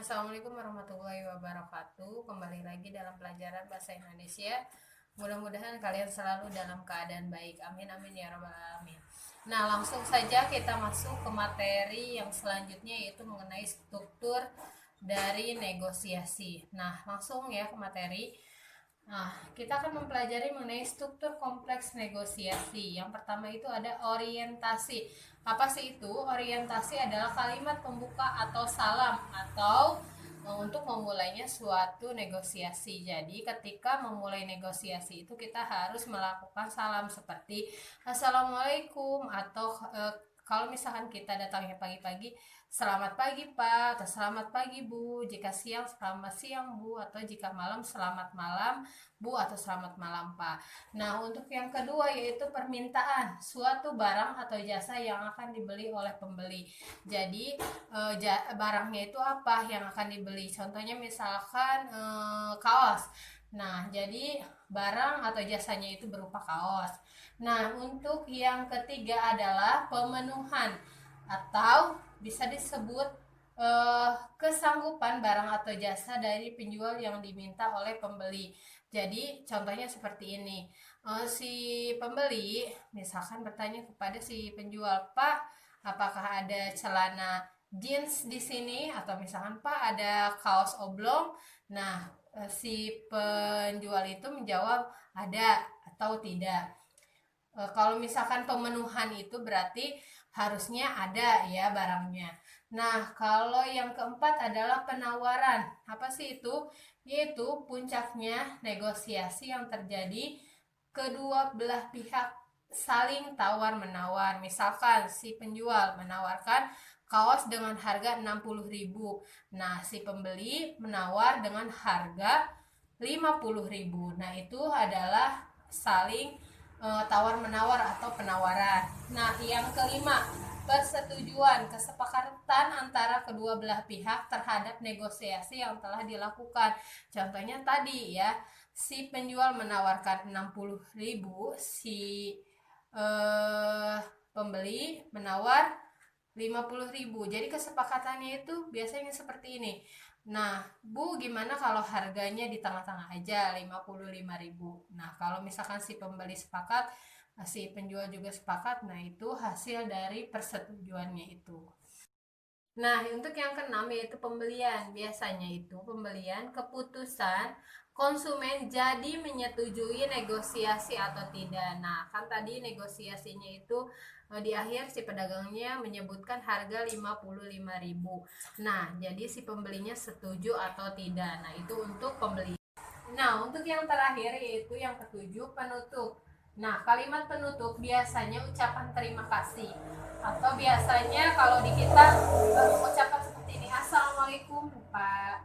Assalamualaikum warahmatullahi wabarakatuh. Kembali lagi dalam pelajaran bahasa Indonesia. Mudah-mudahan kalian selalu dalam keadaan baik. Amin amin ya rabbal alamin. Nah, langsung saja kita masuk ke materi yang selanjutnya, yaitu mengenai struktur dari negosiasi. Nah, langsung ya ke materi. Nah, kita akan mempelajari mengenai struktur kompleks negosiasi. Yang pertama itu ada orientasi. Apa sih itu? Orientasi adalah kalimat pembuka atau salam atau untuk memulainya suatu negosiasi. Jadi, ketika memulai negosiasi itu kita harus melakukan salam seperti Assalamualaikum atau kalau misalkan kita datangnya pagi-pagi, selamat pagi Pak, atau selamat pagi Bu. Jika siang, selamat siang Bu, atau jika malam, selamat malam Bu, atau selamat malam Pak. Nah, untuk yang kedua yaitu permintaan, suatu barang atau jasa yang akan dibeli oleh pembeli. Jadi barangnya itu apa yang akan dibeli? Contohnya misalkan kaos. Nah, jadi barang atau jasanya itu berupa kaos. Nah, untuk yang ketiga adalah pemenuhan atau bisa disebut kesanggupan barang atau jasa dari penjual yang diminta oleh pembeli. Jadi contohnya seperti ini, si pembeli misalkan bertanya kepada si penjual, Pak, apakah ada celana jeans di sini? Atau misalkan, Pak, ada kaos oblong. Nah, si penjual itu menjawab ada atau tidak. Kalau misalkan pemenuhan itu berarti harusnya ada ya barangnya. Nah, kalau yang keempat adalah penawaran. Apa sih itu? Yaitu puncaknya negosiasi yang terjadi kedua belah pihak saling tawar-menawar. Misalkan si penjual menawarkan kaos dengan harga 60.000. Nah, si pembeli menawar dengan harga 50.000. Nah, itu adalah saling tawar-menawar atau penawaran. Nah, yang kelima, persetujuan, kesepakatan antara kedua belah pihak terhadap negosiasi yang telah dilakukan. Contohnya tadi ya, si penjual menawarkan 60.000, si pembeli menawar 50.000. Jadi kesepakatannya itu biasanya seperti ini. Nah, Bu, gimana kalau harganya di tengah-tengah aja 55.000? Nah, kalau misalkan si pembeli sepakat, si penjual juga sepakat, nah itu hasil dari persetujuannya itu. Nah, untuk yang keenam yaitu pembelian. Biasanya itu pembelian keputusan konsumen jadi menyetujui negosiasi atau tidak. Nah, kan tadi negosiasinya itu di akhir si pedagangnya menyebutkan harga 55.000. Nah, jadi si pembelinya setuju atau tidak. Nah, itu untuk pembeli. Nah, untuk yang terakhir yaitu yang ketujuh, penutup. Nah, kalimat penutup biasanya ucapan terima kasih atau biasanya kalau di kita mengucapkan seperti ini, Assalamualaikum Pak,